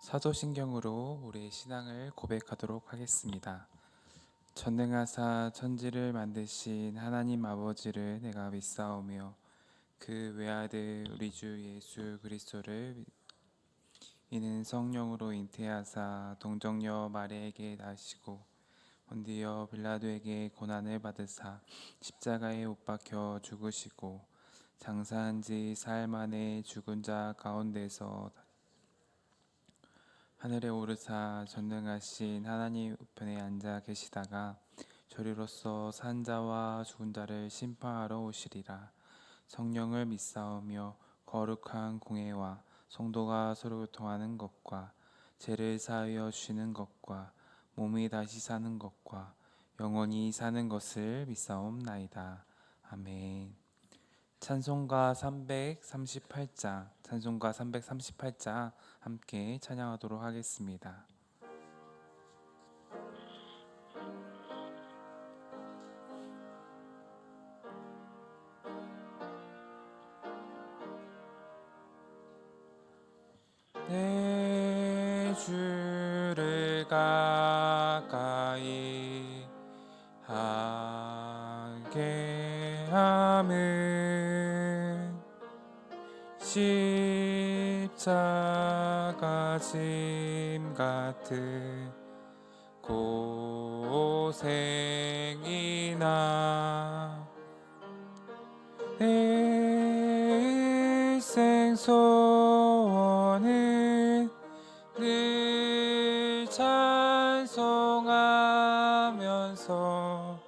사도신경으로 우리의 신앙을 고백하도록 하겠습니다. 전능하사 천지를 만드신 하나님 아버지를 내가 믿사오며 그 외아들 우리 주 예수 그리스도를 이는 성령으로 잉태하사 동정녀 마리아에게 나시고 본디어 빌라도에게 고난을 받으사 십자가에 못 박혀 죽으시고 장사한 지 사흘 만에 죽은 자 가운데서 하늘에 오르사 전능하신 하나님 우편에 앉아 계시다가 저리로서 산 자와 죽은 자를 심판하러 오시리라. 성령을 믿사오며 거룩한 공회와 성도가 서로 교통하는 것과 죄를 사하여 주시는 것과 몸이 다시 사는 것과 영원히 사는 것을 믿사옵나이다. 아멘. 찬송가 338장 함께 찬양하도록 하겠습니다. 내 주를 가까이 하게 함은 십자가 짐 같은 고생이나 내 일생 소원은 늘 찬송하면서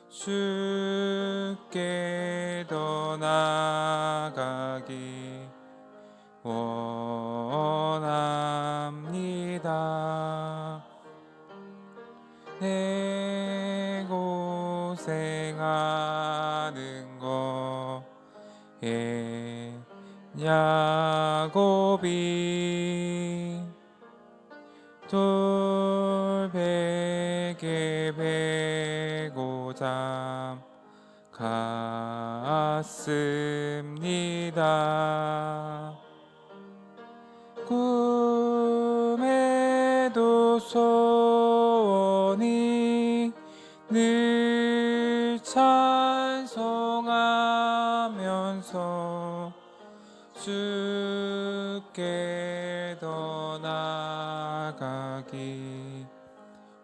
주께 더 나아가기 원합니다. 내 고생하는 거에 야곱이 돌베개 베고 잠갔습니다. 꿈에도 소원이 늘 찬송하면서 주께 더 나아가기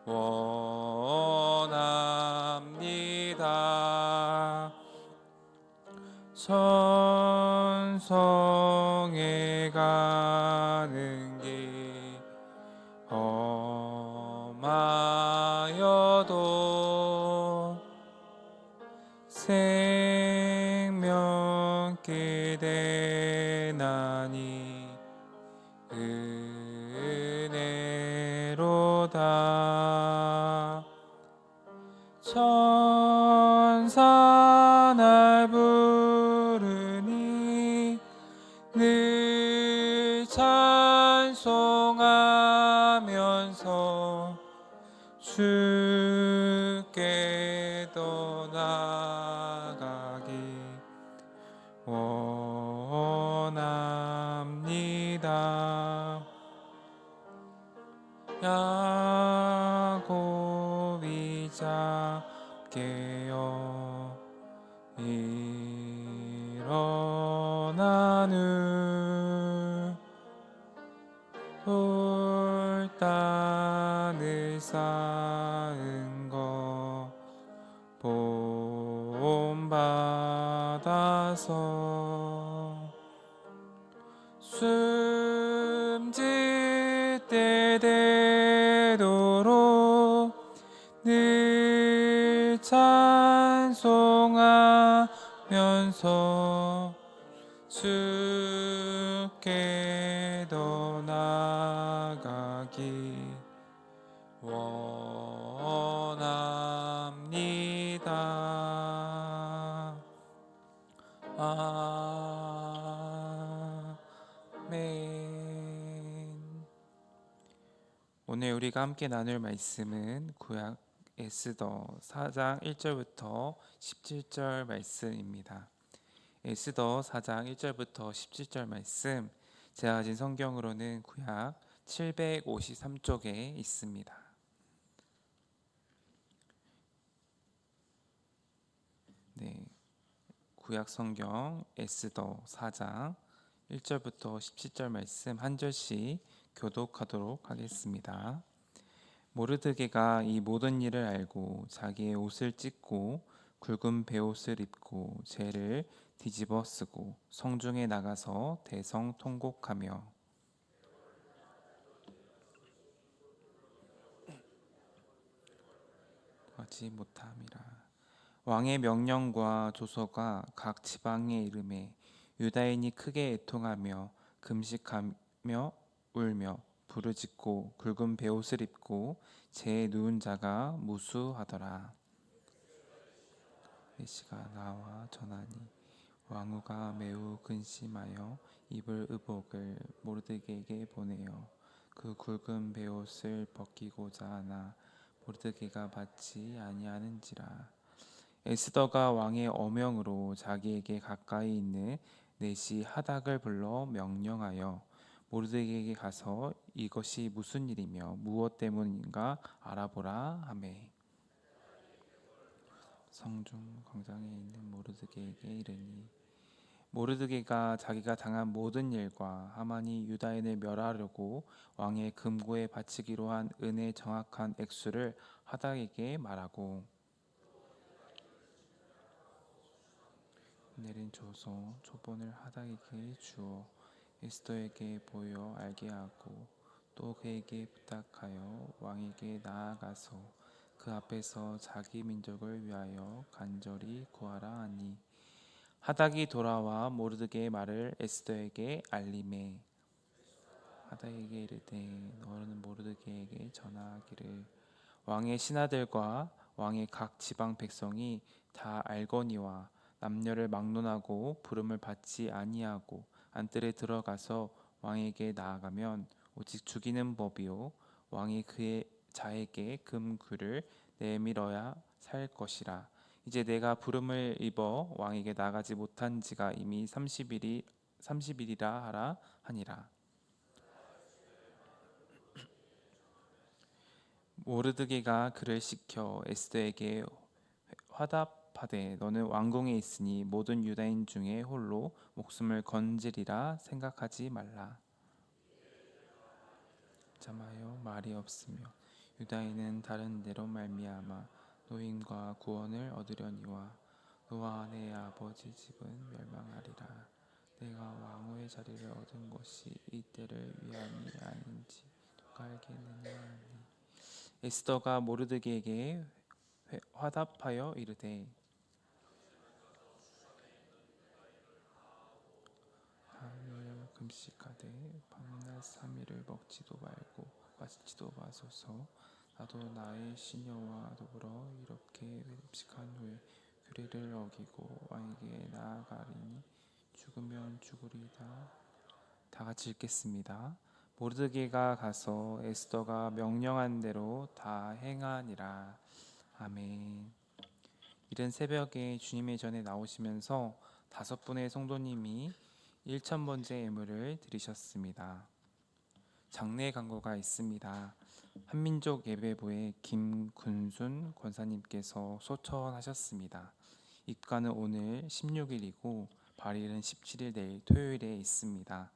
원합니다. 천성에 가는 길 험하여도 생명길 대나니 은혜로다. 천사 날 부르니 늘 찬송하면서 주께 더 나아가기 원합니다. 야곱이 잡게요 일어나는 돌단을 쌓은 거 본받아서 숨질 때 되도록 늘 찬송하면서 주께 더 나아가기 원합니다. 아멘. 오늘 우리가 함께 나눌 말씀은 구약 에스더 4장 1절부터 17절 말씀입니다. 에스더 4장 1절부터 17절 말씀, 제가 가진 성경으로는 구약 753쪽에 있습니다. 네, 구약 성경 에스더 4장 1절부터 17절 말씀 한 절씩 교독하도록 하겠습니다. 모르드게가 이 모든 일을 알고 자기의 옷을 찢고 굵은 베옷을 입고 재를 뒤집어 쓰고 성중에 나가서 대성통곡하며 하지 못함이라. 왕의 명령과 조서가 각 지방에 이름에 유다인이 크게 애통하며 금식하며 울며 부르짖고 굵은 베옷을 입고 재에 누운 자가 무수하더라. 메시가 나와 전하니 왕후가 매우 근심하여 입을 의복을 모르드게에게 보내어 그 굵은 베옷을 벗기고자 하나 모르드게가 받지 아니하는지라. 에스더가 왕의 어명으로 자기에게 가까이 있는 내시 하닥을 불러 명령하여 모르드게에게 가서 이것이 무슨 일이며 무엇 때문인가 알아보라 하매 성중 광장에 있는 모르드게에게 이르니 모르드게가 자기가 당한 모든 일과 하만이 유다인을 멸하려고 왕의 금고에 바치기로 한 은의 정확한 액수를 하닥에게 말하고 내린 조서 초본을 하닥에게 주어 에스더에게 보여 알게 하고 또 그에게 부탁하여 왕에게 나아가서 그 앞에서 자기 민족을 위하여 간절히 구하라 하니 하닥이 돌아와 모르드게의 말을 에스더에게 알림해 하닥에게 이르되 너는 모르드게에게 전하기를 왕의 신하들과 왕의 각 지방 백성이 다 알거니와 남녀를 막론하고 부름을 받지 아니하고 안뜰에 들어가서 왕에게 나아가면 오직 죽이는 법이요 왕이 그의 자에게 금귀를 내밀어야 살 것이라. 이제 내가 부름을 입어 왕에게 나가지 못한 지가 이미 30일이라 하라 하니라. 모르드게가 그를 시켜 에스더에게 화답하되 너는 왕궁에 있으니 모든 유다인 중에 홀로 목숨을 건지리라 생각하지 말라. 잠하여 말이 없으며 유다인은 다른 데로 말미암아 노인과 구원을 얻으려니와 너와 내 아버지 집은 멸망하리라. 내가 왕후의 자리를 얻은 것이 이때를 위함이 아닌지 누가 알겠느냐 하니 에스더가 모르드게에게 화답하여 이르되 하루를 금식하되 밤낮 3일을 먹지도 말고 마시지도 마소서. 나도 나의 시녀와 더불어 이렇게 금식한 후에 규례를 어기고 왕에게 나아가리니 죽으면 죽으리다. 다 같이 읽겠습니다. 모르드게가 가서 에스더가 명령한 대로 다 행하니라. 아멘. 이른 새벽에 주님의 전에 나오시면서 5분의 성도님이 1,000번째 예물을 드리셨습니다. 장례 광고가 있습니다. 한민족 예배부의 김군순 권사님께서 소천하셨습니다. 입가는 오늘 16일이고 발일은 17일 내일 토요일에 있습니다.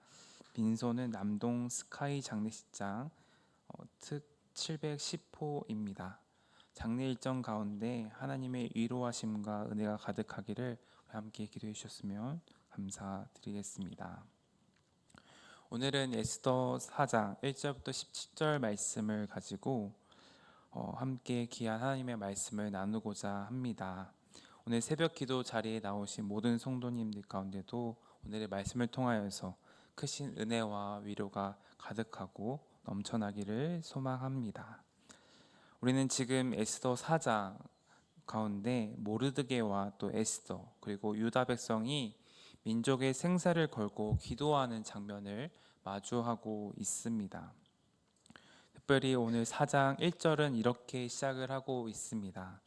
민소는 남동 스카이 장례식장 특 710호입니다. 장례 일정 가운데 하나님의 위로하심과 은혜가 가득하기를 함께 기도해 주셨으면 감사드리겠습니다. 오늘은 에스더 4장 1절부터 17절 말씀을 가지고 함께 귀한 하나님의 말씀을 나누고자 합니다. 오늘 새벽 기도 자리에 나오신 모든 성도님들 가운데도 오늘의 말씀을 통하여서 크신 은혜와 위로가 가득하고 넘쳐나기를 소망합니다. 우리는 지금 에스더 4장 가운데 모르드게와 또 에스더 그리고 유다 백성이 민족의 생사를 걸고 기도하는 장면을 마주하고 있습니다. 특별히 오늘 4장 1절은 이렇게 시작을 하고 있습니다.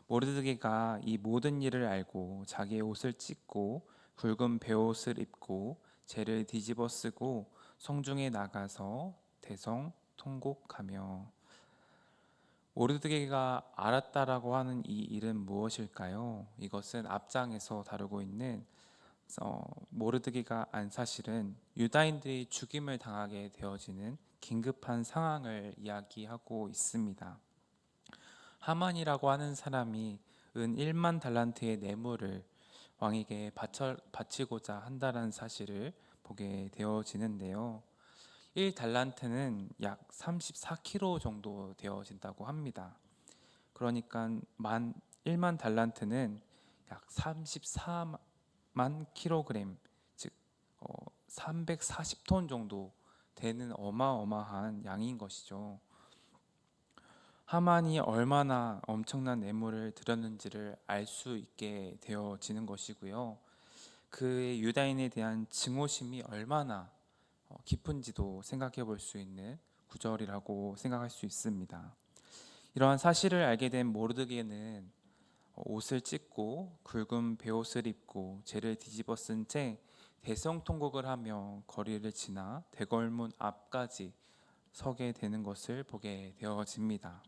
모르드게가 이 모든 일을 알고 자기의 옷을 찢고 굵은 베옷을 입고 재를 뒤집어 쓰고 성중에 나가서 대성통곡하며. 모르드게가 알았다라고 하는 이 일은 무엇일까요? 이것은 앞장에서 다루고 있는 모르드게가 안 사실은 유다인들이 죽임을 당하게 되어지는 긴급한 상황을 이야기하고 있습니다. 하만이라고 하는 사람이 은 1만 달란트의 뇌물을 왕에게 바치고자 한다는 사실을 보게 되어지는데요. 1달란트는 약 34kg 정도 되어진다고 합니다. 그러니까 1만 달란트는 약 34만 킬로그램, 즉 340톤 정도 되는 어마어마한 양인 것이죠. 하만이 얼마나 엄청난 뇌물을 들였는지를 알 수 있게 되어지는 것이고요. 그의 유다인에 대한 증오심이 얼마나 깊은지도 생각해 볼 수 있는 구절이라고 생각할 수 있습니다. 이러한 사실을 알게 된 모르드게는 옷을 찢고 굵은 베옷을 입고 재를 뒤집어 쓴 채 대성통곡을 하며 거리를 지나 대궐문 앞까지 서게 되는 것을 보게 되어집니다.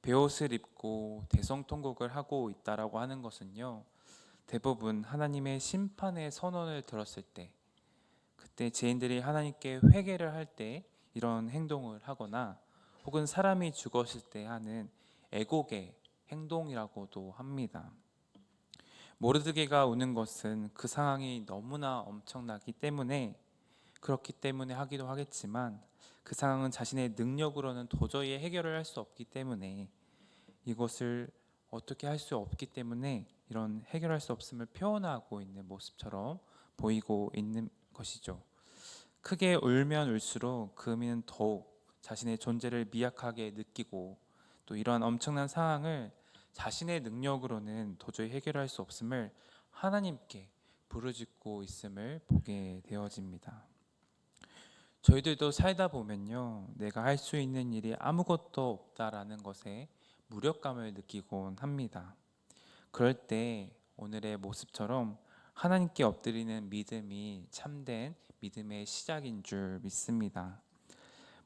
베옷을 입고 대성통곡을 하고 있다라고 하는 것은요, 대부분 하나님의 심판의 선언을 들었을 때, 그때 죄인들이 하나님께 회개를 할 때 이런 행동을 하거나 혹은 사람이 죽었을 때 하는 애곡의 행동이라고도 합니다. 모르드게가 우는 것은 그 상황이 너무나 엄청나기 때문에 그렇기 때문에 하기도 하겠지만, 그 상황은 자신의 능력으로는 도저히 해결을 할 수 없기 때문에, 이것을 어떻게 할 수 없기 때문에 이런 해결할 수 없음을 표현하고 있는 모습처럼 보이고 있는 것이죠. 크게 울면 울수록 그 의미는 더욱 자신의 존재를 미약하게 느끼고, 또 이러한 엄청난 상황을 자신의 능력으로는 도저히 해결할 수 없음을 하나님께 부르짖고 있음을 보게 되어집니다. 저희들도 살다 보면요, 내가 할 수 있는 일이 아무것도 없다라는 것에 무력감을 느끼곤 합니다. 그럴 때 오늘의 모습처럼 하나님께 엎드리는 믿음이 참된 믿음의 시작인 줄 믿습니다.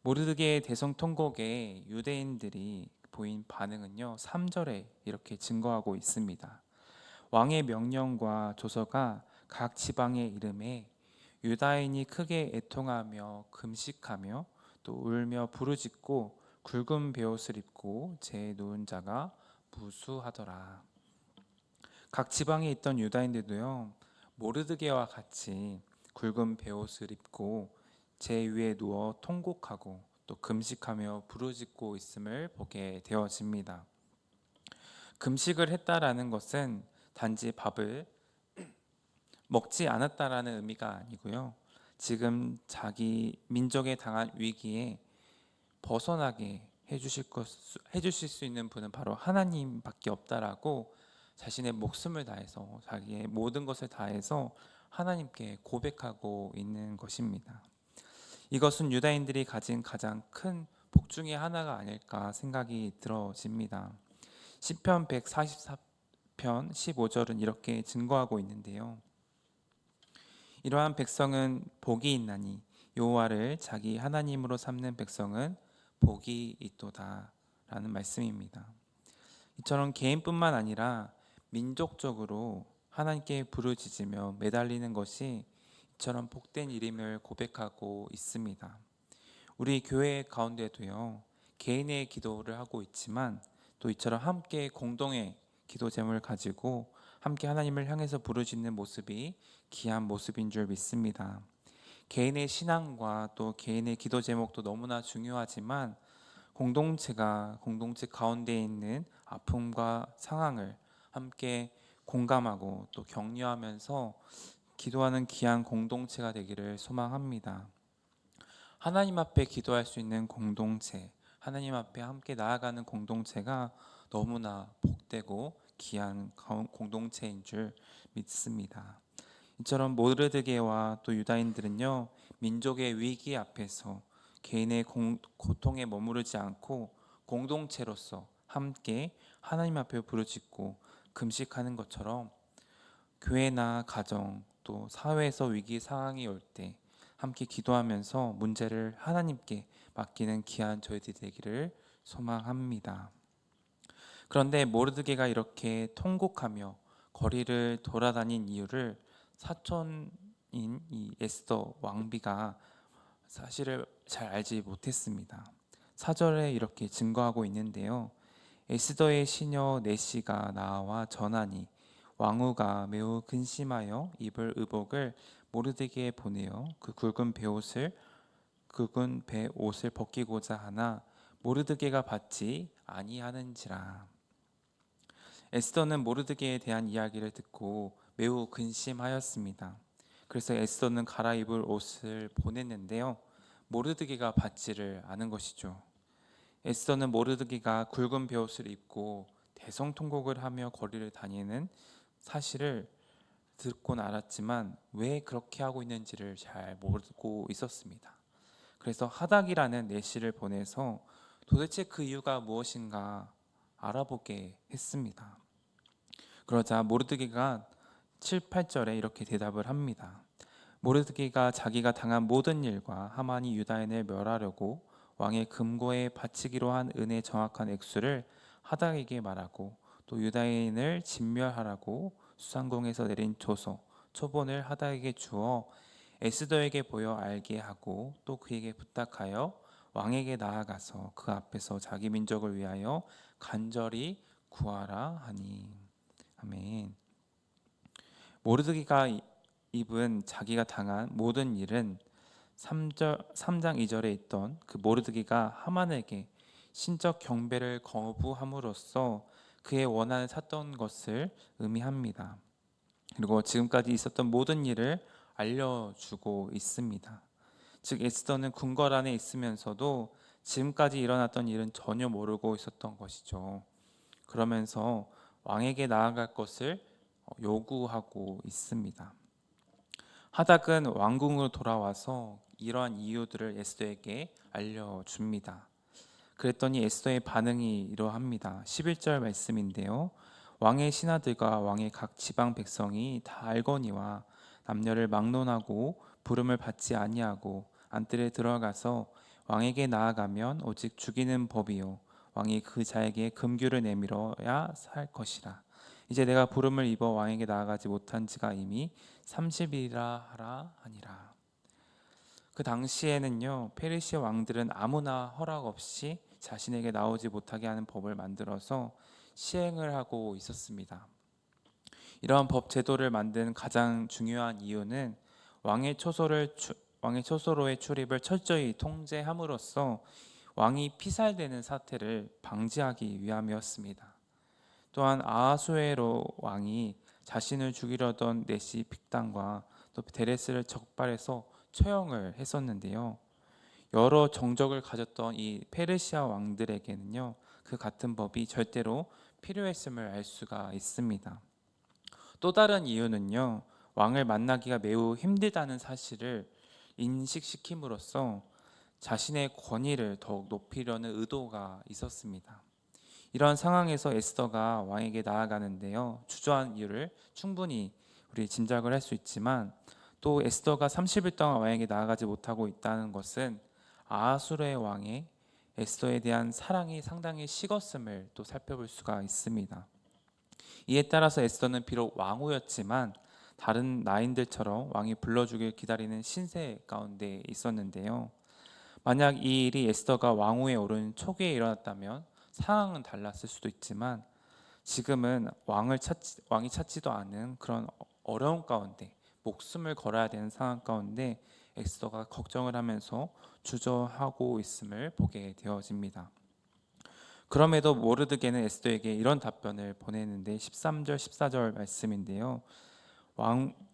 모르드게의 대성통곡에 유대인들이 보인 반응은요, 3절에 이렇게 증거하고 있습니다. 왕의 명령과 조서가 각 지방의 이름에 유다인이 크게 애통하며 금식하며 또 울며 부르짖고 굵은 베옷을 입고 제 누운 자가 무수하더라. 각 지방에 있던 유다인들도요, 모르드게와 같이 굵은 베옷을 입고 제 위에 누워 통곡하고 또 금식하며 부르짖고 있음을 보게 되어집니다. 금식을 했다라는 것은 단지 밥을 먹지 않았다라는 의미가 아니고요, 지금 자기 민족에 당한 위기에 벗어나게 해주실 수 있는 분은 바로 하나님밖에 없다라고 자신의 목숨을 다해서, 자기의 모든 것을 다해서 하나님께 고백하고 있는 것입니다. 이것은 유다인들이 가진 가장 큰 복 중의 하나가 아닐까 생각이 들어집니다. 시편 144편 15절은 이렇게 증거하고 있는데요. 이러한 백성은 복이 있나니 여호와를 자기 하나님으로 삼는 백성은 복이 있도다 라는 말씀입니다. 이처럼 개인뿐만 아니라 민족적으로 하나님께 부르짖으며 매달리는 것이 이처럼 복된 일임을 고백하고 있습니다. 우리 교회 가운데도요, 개인의 기도를 하고 있지만 또 이처럼 함께 공동의 기도 제목을 가지고 함께 하나님을 향해서 부르짖는 모습이 귀한 모습인 줄 믿습니다. 개인의 신앙과 또 개인의 기도 제목도 너무나 중요하지만, 공동체 가운데 있는 아픔과 상황을 함께 공감하고 또 격려하면서 기도하는 귀한 공동체가 되기를 소망합니다. 하나님 앞에 기도할 수 있는 공동체, 하나님 앞에 함께 나아가는 공동체가 너무나 복되고 귀한 공동체인 줄 믿습니다. 이처럼 모르드게와 또 유다인들은요, 민족의 위기 앞에서 개인의 고통에 머무르지 않고 공동체로서 함께 하나님 앞에 부르짖고 금식하는 것처럼, 교회나 가정 또 사회에서 위기 상황이 올 때 함께 기도하면서 문제를 하나님께 맡기는 귀한 저희들이 되기를 소망합니다. 그런데 모르드게가 이렇게 통곡하며 거리를 돌아다닌 이유를 사촌인 이 에스더 왕비가 사실을 잘 알지 못했습니다. 4절에 이렇게 증거하고 있는데요. 에스더의 시녀 네시가 나와 전하니 왕후가 매우 근심하여 입을 의복을 모르드게에 보내어 그 굵은 배옷을 벗기고자 하나 모르드게가 받지 아니하는지라. 에스더는 모르드게에 대한 이야기를 듣고 매우 근심하였습니다. 그래서 에스더는 갈아입을 옷을 보냈는데요. 모르드게가 받지를 않은 것이죠. 에스더는 모르드게가 굵은 베옷을 입고 대성통곡을 하며 거리를 다니는 사실을 듣곤 알았지만 왜 그렇게 하고 있는지를 잘 모르고 있었습니다. 그래서 하닥이라는 내시를 보내서 도대체 그 이유가 무엇인가 알아보게 했습니다. 그러자 모르드게가 7, 8절에 이렇게 대답을 합니다. 모르드게가 자기가 당한 모든 일과 하만이 유다인을 멸하려고 왕의 금고에 바치기로 한 은의 정확한 액수를 하닥에게 말하고 또 유다인을 진멸하라고 수상궁에서 내린 초본을 하닥에게 주어 에스더에게 보여 알게 하고 또 그에게 부탁하여 왕에게 나아가서 그 앞에서 자기 민족을 위하여 간절히 구하라 하니. 아멘. 모르드게가 입은 자기가 당한 모든 일은 3장 2절에 있던 그 모르드게가 하만에게 신적 경배를 거부함으로써 그의 원한을 샀던 것을 의미합니다. 그리고 지금까지 있었던 모든 일을 알려주고 있습니다. 즉 에스더는 궁궐 안에 있으면서도 지금까지 일어났던 일은 전혀 모르고 있었던 것이죠. 그러면서 왕에게 나아갈 것을 요구하고 있습니다. 하닥은 왕궁으로 돌아와서 이러한 이유들을 에스더에게 알려줍니다. 그랬더니 에스더의 반응이 이러합니다. 11절 말씀인데요. 왕의 신하들과 왕의 각 지방 백성이 다 알거니와 남녀를 막론하고 부름을 받지 아니하고 안뜰에 들어가서 왕에게 나아가면 오직 죽이는 법이요 왕이 그 자에게 금규를 내밀어야 살 것이라. 이제 내가 부름을 입어 왕에게 나아가지 못한 지가 이미 30일이라 하라 하니라. 그 당시에는요, 페르시아 왕들은 아무나 허락 없이 자신에게 나오지 못하게 하는 법을 만들어서 시행을 하고 있었습니다. 이러한 법 제도를 만든 가장 중요한 이유는 왕의 초소로의 출입을 철저히 통제함으로써 왕이 피살되는 사태를 방지하기 위함이었습니다. 또한 아하수에로 왕이 자신을 죽이려던 네시 픽단과 또 데레스를 적발해서 처형을 했었는데요. 여러 정적을 가졌던 이 페르시아 왕들에게는요, 그 같은 법이 절대로 필요했음을 알 수가 있습니다. 또 다른 이유는요, 왕을 만나기가 매우 힘들다는 사실을 인식시킴으로써 자신의 권위를 더욱 높이려는 의도가 있었습니다. 이런 상황에서 에스더가 왕에게 나아가는데요, 주저한 이유를 충분히 우리 짐작을 할 수 있지만 또 에스더가 30일 동안 왕에게 나아가지 못하고 있다는 것은 아하수르의 왕의 에스더에 대한 사랑이 상당히 식었음을 또 살펴볼 수가 있습니다. 이에 따라서 에스더는 비록 왕후였지만 다른 나인들처럼 왕이 불러주길 기다리는 신세 가운데 있었는데요. 만약 이 일이 에스더가 왕후에 오른 초기에 일어났다면 상황은 달랐을 수도 있지만 지금은 왕이 찾지도 않은 그런 어려운 가운데 목숨을 걸어야 되는 상황 가운데 에스더가 걱정을 하면서 주저하고 있음을 보게 되어집니다. 그럼에도 모르드게는 에스더에게 이런 답변을 보내는데 13절 14절 말씀인데요.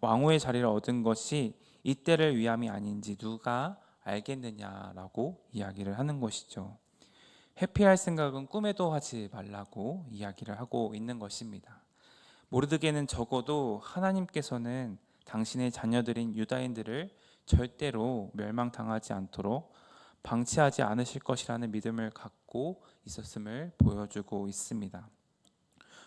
왕후의 자리를 얻은 것이 이때를 위함이 아닌지 누가 알겠느냐라고 이야기를 하는 것이죠. 회피할 생각은 꿈에도 하지 말라고 이야기를 하고 있는 것입니다. 모르드게는 적어도 하나님께서는 당신의 자녀들인 유다인들을 절대로 멸망당하지 않도록 방치하지 않으실 것이라는 믿음을 갖고 있었음을 보여주고 있습니다.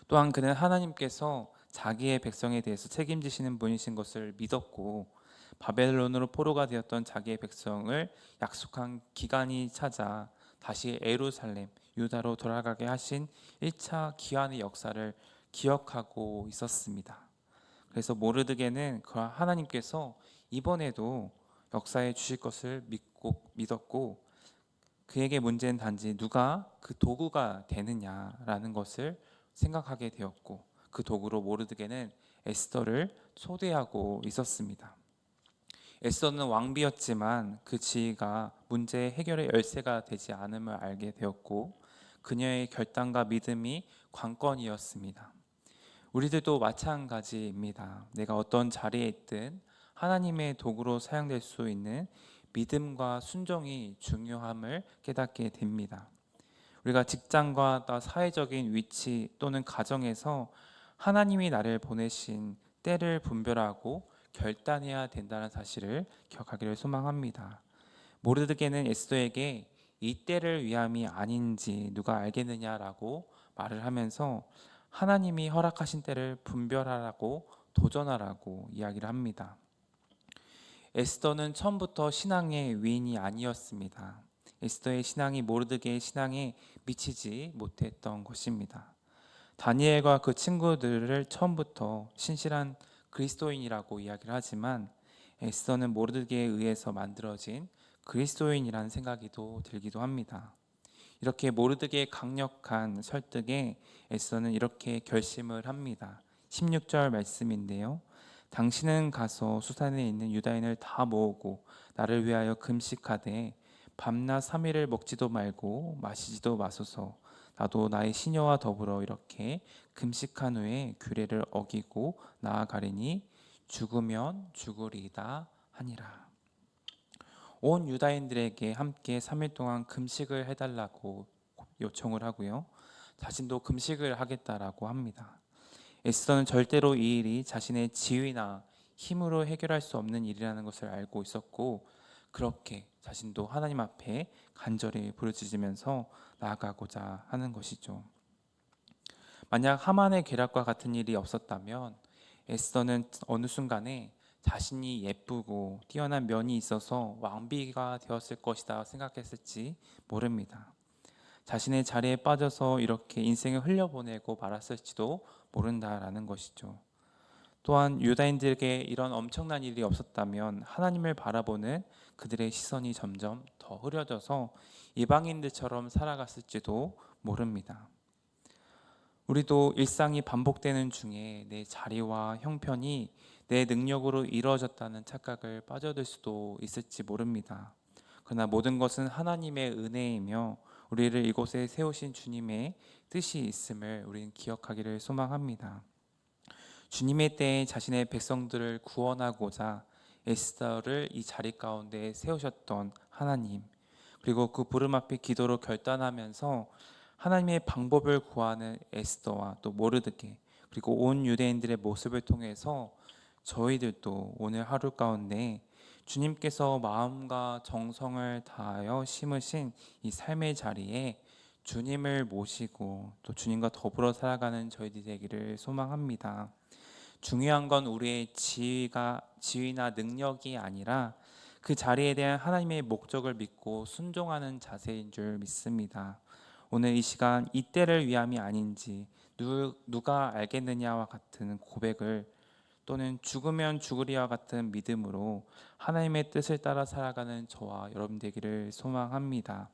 또한 그는 하나님께서 자기의 백성에 대해서 책임지시는 분이신 것을 믿었고 바벨론으로 포로가 되었던 자기의 백성을 약속한 기간이 찾아 다시 예루살렘, 유다로 돌아가게 하신 1차 기환의 역사를 기억하고 있었습니다. 그래서 모르드게는 그 하나님께서 이번에도 역사해 주실 것을 믿었고, 그에게 문제는 단지 누가 그 도구가 되느냐라는 것을 생각하게 되었고, 그 도구로 모르드게는 에스더를 초대하고 있었습니다. 에스더는 왕비였지만 그 지위가 문제 해결의 열쇠가 되지 않음을 알게 되었고, 그녀의 결단과 믿음이 관건이었습니다. 우리들도 마찬가지입니다. 내가 어떤 자리에 있든 하나님의 도구로 사용될 수 있는 믿음과 순종이 중요함을 깨닫게 됩니다. 우리가 직장과 사회적인 위치 또는 가정에서 하나님이 나를 보내신 때를 분별하고 결단해야 된다는 사실을 기억하기를 소망합니다. 모르드게는 에스더에게 이 때를 위함이 아닌지 누가 알겠느냐라고 말을 하면서 하나님이 허락하신 때를 분별하라고 도전하라고 이야기를 합니다. 에스더는 처음부터 신앙의 위인이 아니었습니다. 에스더의 신앙이 모르드게의 신앙에 미치지 못했던 것입니다. 다니엘과 그 친구들을 처음부터 신실한 그리스도인이라고 이야기를 하지만 에스더는 모르드게에 의해서 만들어진 그리스도인이라는 생각이 들기도 합니다. 이렇게 모르드게의 강력한 설득에 에스더는 이렇게 결심을 합니다. 16절 말씀인데요. 당신은 가서 수산에 있는 유다인을 다 모으고 나를 위하여 금식하되 밤낮 3일을 먹지도 말고 마시지도 마소서. 나도 나의 시녀와 더불어 이렇게 금식한 후에 규례를 어기고 나아가리니 죽으면 죽으리이다 하니라. 온 유다인들에게 함께 3일 동안 금식을 해달라고 요청을 하고요. 자신도 금식을 하겠다라고 합니다. 에스더는 절대로 이 일이 자신의 지위나 힘으로 해결할 수 없는 일이라는 것을 알고 있었고, 그렇게 자신도 하나님 앞에 간절히 부르짖으면서 나아가고자 하는 것이죠. 만약 하만의 계략과 같은 일이 없었다면 에스더는 어느 순간에 자신이 예쁘고 뛰어난 면이 있어서 왕비가 되었을 것이다 생각했을지 모릅니다. 자신의 자리에 빠져서 이렇게 인생을 흘려보내고 말았을지도 모른다라는 것이죠. 또한 유다인들에게 이런 엄청난 일이 없었다면 하나님을 바라보는 그들의 시선이 점점 더 흐려져서 이방인들처럼 살아갔을지도 모릅니다. 우리도 일상이 반복되는 중에 내 자리와 형편이 내 능력으로 이루어졌다는 착각을 빠져들 수도 있을지 모릅니다. 그러나 모든 것은 하나님의 은혜이며 우리를 이곳에 세우신 주님의 뜻이 있음을 우리는 기억하기를 소망합니다. 주님의 때에 자신의 백성들을 구원하고자 에스더를 이 자리 가운데 세우셨던 하나님, 그리고 그 부름 앞에 기도로 결단하면서 하나님의 방법을 구하는 에스더와 또 모르드게, 그리고 온 유대인들의 모습을 통해서 저희들도 오늘 하루 가운데 주님께서 마음과 정성을 다하여 심으신 이 삶의 자리에 주님을 모시고 또 주님과 더불어 살아가는 저희들이 되기를 소망합니다. 중요한 건 우리의 지위나 능력이 아니라 그 자리에 대한 하나님의 목적을 믿고 순종하는 자세인 줄 믿습니다. 오늘 이 시간 이 때를 위함이 아닌지 누가 알겠느냐와 같은 고백을, 또는 죽으면 죽으리와 같은 믿음으로 하나님의 뜻을 따라 살아가는 저와 여러분 되기를 소망합니다.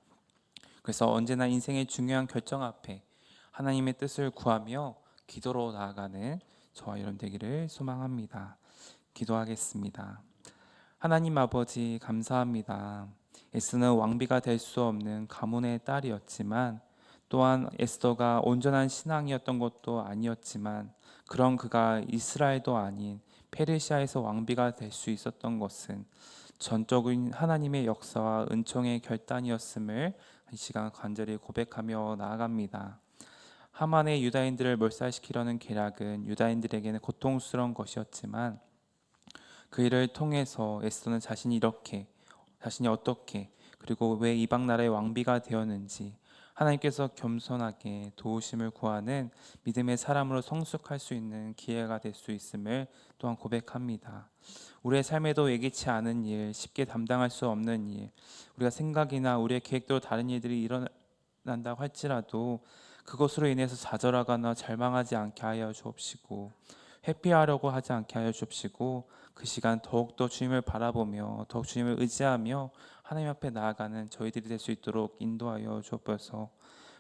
그래서 언제나 인생의 중요한 결정 앞에 하나님의 뜻을 구하며 기도로 나아가는 저와 여러분 되기를 소망합니다. 기도하겠습니다. 하나님 아버지 감사합니다. 에스더는 왕비가 될 수 없는 가문의 딸이었지만, 또한 에스더가 온전한 신앙이었던 것도 아니었지만, 그런 그가 이스라엘도 아닌 페르시아에서 왕비가 될 수 있었던 것은 전적인 하나님의 역사와 은총의 결단이었음을 이 시간 간절히 고백하며 나아갑니다. 하만의 유다인들을 몰살시키려는 계략은 유다인들에게는 고통스러운 것이었지만, 그 일을 통해서 에스더는 자신이 어떻게, 그리고 왜 이방 나라의 왕비가 되었는지 하나님께서 겸손하게 도우심을 구하는 믿음의 사람으로 성숙할 수 있는 기회가 될 수 있음을 또한 고백합니다. 우리의 삶에도 예기치 않은 일, 쉽게 담당할 수 없는 일, 우리가 생각이나 우리의 계획대로 다른 일들이 일어난다고 할지라도 그것으로 인해서 좌절하거나 절망하지 않게 하여 주옵시고, 회피하려고 하지 않게 하여 주옵시고, 그 시간 더욱더 주님을 바라보며 더욱 주님을 의지하며 하나님 앞에 나아가는 저희들이 될 수 있도록 인도하여 주옵소서.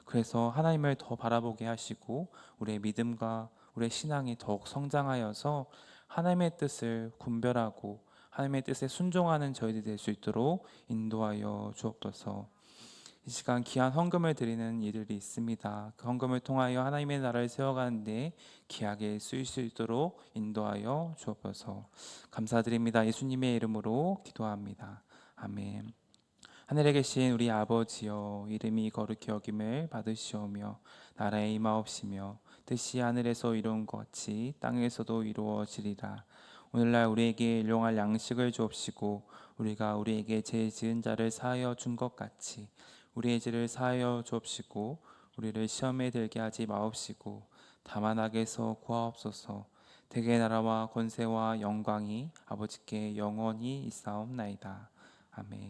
그래서 하나님을 더 바라보게 하시고 우리의 믿음과 우리의 신앙이 더욱 성장하여서 하나님의 뜻을 분별하고 하나님의 뜻에 순종하는 저희들이 될 수 있도록 인도하여 주옵소서. 이 시간 귀한 헌금을 드리는 이들이 있습니다. 그 헌금을 통하여 하나님의 나라를 세워가는데 귀하게 쓰일 수 있도록 인도하여 주옵소서. 감사드립니다. 예수님의 이름으로 기도합니다. 아멘. 하늘에 계신 우리 아버지여, 이름이 거룩히 여김을 받으시오며 나라의 임하옵시며 뜻이 하늘에서 이룬 것 같이 땅에서도 이루어지리라. 오늘날 우리에게 일용할 양식을 주옵시고 우리가 우리에게 죄 지은 자를 사하여 준 것 같이 우리의 죄를 사하여 주옵시고 우리를 시험에 들게 하지 마옵시고 다만 악에서 구하옵소서. 대개 나라와 권세와 영광이 아버지께 영원히 있사옵나이다. 아멘.